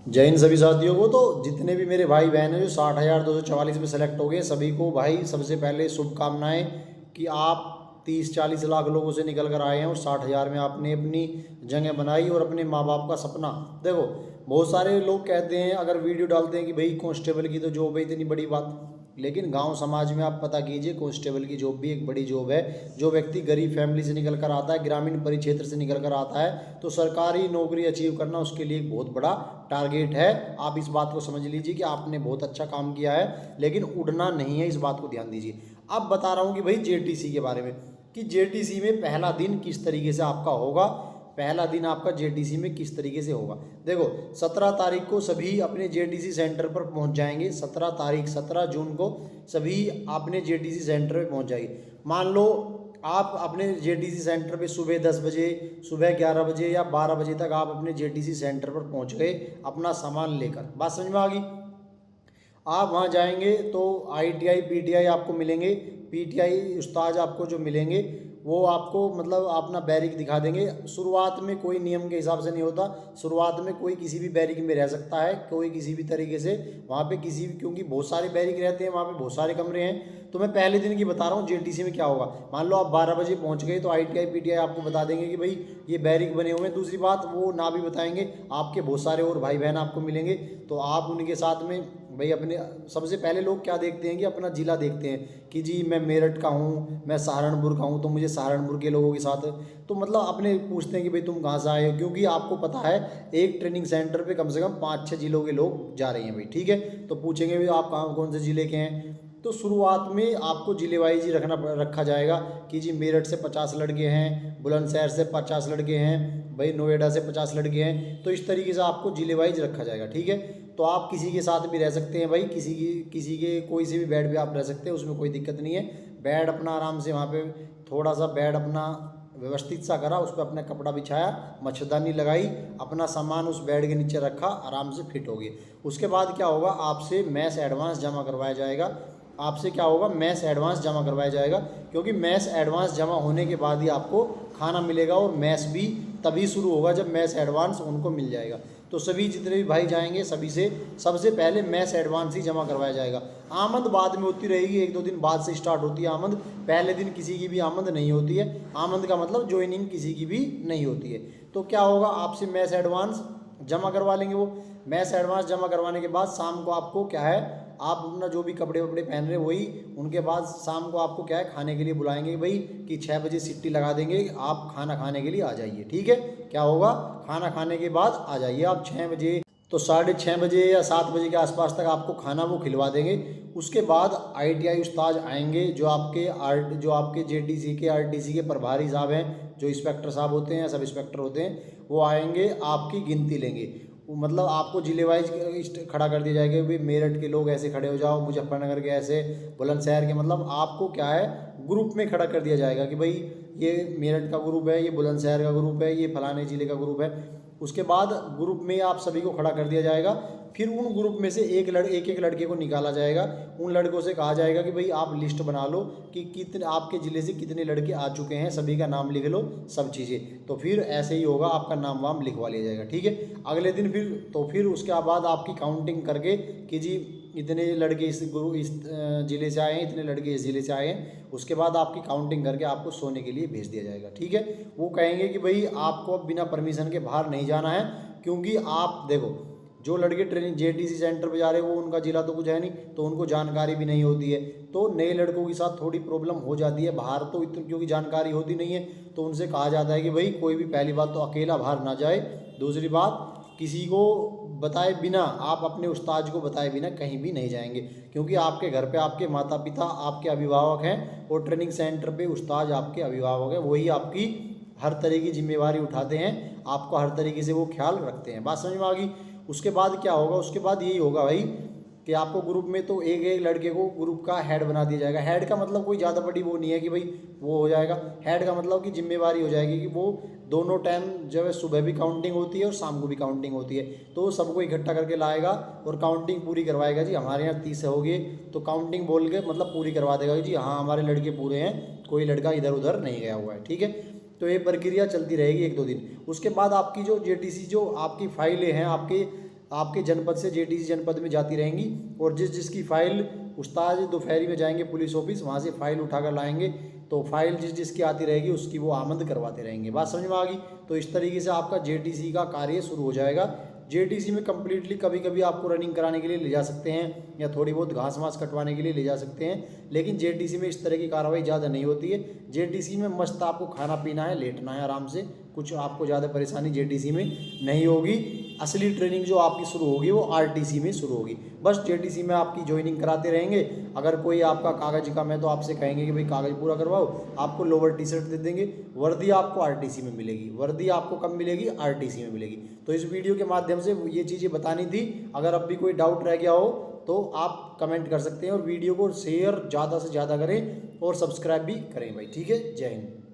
जय हिंद सभी साथियों को। तो जितने भी मेरे भाई बहन हैं जो 60,244 में सेलेक्ट हो गए, सभी को भाई सबसे पहले शुभकामनाएं कि आप 30-40 लाख लोगों से निकल कर आए हैं और 60,000 में आपने अपनी जगह बनाई और अपने माँ बाप का सपना। देखो, बहुत सारे लोग कहते हैं, अगर वीडियो डालते हैं कि भाई कांस्टेबल की तो जॉब है इतनी बड़ी बात, लेकिन गांव समाज में आप पता कीजिए कांस्टेबल की जॉब भी एक बड़ी जॉब है। जो व्यक्ति गरीब फैमिली से निकल कर आता है, ग्रामीण परिक्षेत्र से निकल कर आता है, तो सरकारी नौकरी अचीव करना उसके लिए एक बहुत बड़ा टारगेट है। आप इस बात को समझ लीजिए कि आपने बहुत अच्छा काम किया है, लेकिन उड़ना नहीं है, इस बात को ध्यान दीजिए। अब बता रहा हूँ कि भाई जेटीसी के बारे में, कि जेटीसी में पहला दिन किस तरीके से आपका होगा। पहला दिन आपका जेटीसी में किस तरीके से होगा, देखो 17 तारीख को सभी अपने जेटीसी सेंटर पर पहुंच जाएंगे। 17 तारीख 17 जून को सभी अपने जेटीसी सेंटर पर पहुंच जाएंगे। मान लो आप अपने जेटीसी सेंटर पे सुबह 10 बजे, सुबह 11 बजे या 12 बजे तक आप अपने जेटीसी सेंटर पर पहुंच गए अपना सामान लेकर। बात समझ में आ गई। आप वहाँ जाएंगे तो आईटीआई पीटीआई आपको मिलेंगे। पीटीआई उस्ताद आपको जो मिलेंगे वो आपको मतलब अपना बैरिक दिखा देंगे। शुरुआत में कोई नियम के हिसाब से नहीं होता, शुरुआत में कोई किसी भी बैरिक में रह सकता है, कोई किसी भी तरीके से वहाँ पे किसी भी, क्योंकि बहुत सारे बैरिक रहते हैं वहाँ पे, बहुत सारे कमरे हैं। तो मैं पहले दिन की बता रहा हूँ जेटीसी में क्या होगा। मान लो आप 12 बजे पहुँच गए तो आईटीआई पीटीआई आपको बता देंगे कि भाई ये बैरिक बने हुए हैं। दूसरी बात, वो ना भी बताएंगे, आपके बहुत सारे और भाई बहन आपको मिलेंगे, तो आप उनके साथ में भाई अपने, सबसे पहले लोग क्या देखते हैं कि अपना ज़िला देखते हैं कि जी मैं मेरठ का हूँ, मैं सहारनपुर का हूँ, तो मुझे सहारनपुर के लोगों के साथ, तो मतलब अपने पूछते हैं कि भाई तुम कहाँ से आए हो, क्योंकि आपको पता है एक ट्रेनिंग सेंटर पे कम से कम 5-6 जिलों के लोग जा रहे हैं भाई, ठीक है। तो पूछेंगे भी आप कहाँ कौन से ज़िले के हैं। तो शुरुआत में आपको ज़िले वाइज ही रखा जाएगा कि जी मेरठ से 50 लड़के हैं, बुलंदशहर से 50 लड़के हैं, भाई नोएडा से 50 लड़के हैं। तो इस तरीके से आपको ज़िले वाइज रखा जाएगा, ठीक है। तो आप किसी के साथ भी रह सकते हैं भाई, किसी के कोई से भी बेड पे आप रह सकते हैं, उसमें कोई दिक्कत नहीं है। बेड अपना आराम से वहाँ पे थोड़ा सा बेड अपना व्यवस्थित सा करा, उस पर अपना कपड़ा बिछाया, मच्छरदानी लगाई, अपना सामान उस बेड के नीचे रखा, आराम से फिट हो गए। उसके बाद क्या होगा, आपसे मैस एडवांस जमा करवाया जाएगा। आपसे क्या होगा, मैस एडवांस जमा करवाया जाएगा, क्योंकि मैस एडवांस जमा होने के बाद ही आपको खाना मिलेगा, और मैस भी तभी शुरू होगा जब मैस एडवांस उनको मिल जाएगा। तो सभी जितने भी भाई जाएंगे सभी से सबसे पहले मैस एडवांस ही जमा करवाया जाएगा। आमद बाद में होती रहेगी, 1-2 दिन बाद से स्टार्ट होती है आमद। पहले दिन किसी की भी आमद नहीं होती है। आमद का मतलब ज्वाइनिंग किसी की भी नहीं होती है। तो क्या होगा, आपसे मैस एडवांस जमा करवा लेंगे। वो मैस एडवांस जमा करवाने के बाद शाम को आपको क्या है, आप अपना जो भी कपड़े वपड़े पहन रहे हैं वही, उनके बाद शाम को आपको क्या है खाने के लिए बुलाएंगे भाई, कि 6 बजे सिट्टी लगा देंगे, आप खाना खाने के लिए आ जाइए, ठीक है। क्या होगा, खाना खाने के बाद आ जाइए आप 6 बजे। तो 6:30 बजे या 7 बजे के आसपास तक आपको खाना वो खिलवा देंगे। उसके बाद आईटीआई उस्ताद आएंगे, जो आपके जेटीसी के आरटीसी के प्रभारी साहब हैं, जो इंस्पेक्टर साहब होते हैं, सब इंस्पेक्टर होते हैं, वो आएंगे, आपकी गिनती लेंगे। मतलब आपको जिले वाइज खड़ा कर दिया जाएगा, भाई मेरठ के लोग ऐसे खड़े हो जाओ, मुजफ्फरनगर के ऐसे, बुलंदशहर के, मतलब आपको क्या है ग्रुप में खड़ा कर दिया जाएगा कि भाई ये मेरठ का ग्रुप है, ये बुलंदशहर का ग्रुप है, ये फलाने ज़िले का ग्रुप है। उसके बाद ग्रुप में आप सभी को खड़ा कर दिया जाएगा। फिर उन ग्रुप में से एक एक लड़के को निकाला जाएगा। उन लड़कों से कहा जाएगा कि भाई आप लिस्ट बना लो कि कितने आपके ज़िले से कितने लड़के आ चुके हैं, सभी का नाम लिख लो, सब चीज़ें। तो फिर ऐसे ही होगा, आपका नाम वाम लिखवा लिया जाएगा, ठीक है। अगले दिन फिर उसके बाद आपकी काउंटिंग करके कि जी इतने लड़के इस ज़िले से आए हैं, इतने लड़के इस ज़िले से आए हैं। उसके बाद आपकी काउंटिंग करके आपको सोने के लिए भेज दिया जाएगा, ठीक है। वो कहेंगे कि भाई आपको अब बिना परमिशन के बाहर नहीं जाना है, क्योंकि आप देखो जो लड़के ट्रेनिंग जेटीसी सेंटर पे जा रहे हैं वो उनका ज़िला तो कुछ है नहीं, तो उनको जानकारी भी नहीं होती है। तो नए लड़कों के साथ थोड़ी प्रॉब्लम हो जाती है बाहर, तो इतनी क्योंकि जानकारी होती नहीं है, तो उनसे कहा जाता है कि भाई कोई भी, पहली बात तो अकेला बाहर ना जाए, दूसरी बात किसी को बताए बिना, आप अपने उस्ताद को बताए बिना कहीं भी नहीं जाएंगे, क्योंकि आपके घर पे आपके माता पिता आपके अभिभावक हैं, और ट्रेनिंग सेंटर पे उस्ताद आपके अभिभावक हैं, वही आपकी हर तरह की जिम्मेवारी उठाते हैं, आपको हर तरीके से वो ख्याल रखते हैं। बात समझ में आ गई। उसके बाद क्या होगा, उसके बाद यही होगा भाई कि आपको ग्रुप में तो एक एक लड़के को ग्रुप का हेड बना दिया जाएगा। हेड का मतलब कोई ज़्यादा बड़ी वो नहीं है कि भाई वो हो जाएगा। हेड का मतलब कि जिम्मेवारी हो जाएगी कि वो दोनों टाइम जो है, सुबह भी काउंटिंग होती है और शाम को भी काउंटिंग होती है, तो सबको इकट्ठा करके लाएगा और काउंटिंग पूरी करवाएगा। जी हमारे यहाँ 30 हो गए, तो काउंटिंग बोल के मतलब पूरी करवा देगा कि जी हाँ हमारे लड़के पूरे हैं, कोई लड़का इधर उधर नहीं गया हुआ है, ठीक है। तो ये प्रक्रिया चलती रहेगी 1-2 दिन। उसके बाद आपकी जो जेटीसी जो आपकी फाइलें हैं, आपके आपके जनपद से जेटीसी जनपद में जाती रहेंगी और जिसकी फ़ाइल उस्ताद दोपहरी में जाएंगे पुलिस ऑफिस, वहाँ से फ़ाइल उठाकर लाएंगे, तो फाइल जिसकी आती रहेगी उसकी वो आमद करवाते रहेंगे। बात समझ में आ गई। तो इस तरीके से आपका जेटीसी का कार्य शुरू हो जाएगा। जेटीसी में कम्प्लीटली कभी कभी आपको रनिंग कराने के लिए ले जा सकते हैं या थोड़ी बहुत घास वास कटवाने के लिए ले जा सकते हैं, लेकिन जेटीसी में इस तरह की कार्रवाई ज़्यादा नहीं होती है। जेटीसी में मस्त आपको खाना पीना है, लेटना है आराम से, कुछ आपको ज़्यादा परेशानी जेटीसी में नहीं होगी। असली ट्रेनिंग जो आपकी शुरू होगी वो आरटीसी में शुरू होगी। बस जेटीसी में आपकी ज्वाइनिंग कराते रहेंगे। अगर कोई आपका कागज़ कम है तो आपसे कहेंगे कि भाई कागज़ पूरा करवाओ, आपको लोअर टी शर्ट दे देंगे। वर्दी आपको आरटीसी में मिलेगी, वर्दी आपको कब मिलेगी? आरटीसी में मिलेगी। तो इस वीडियो के माध्यम से ये चीज़ें बतानी थी। अगर अब भी कोई डाउट रह गया हो तो आप कमेंट कर सकते हैं और वीडियो को शेयर ज़्यादा से ज़्यादा करें और सब्सक्राइब भी करें भाई। ठीक है, जय हिंद।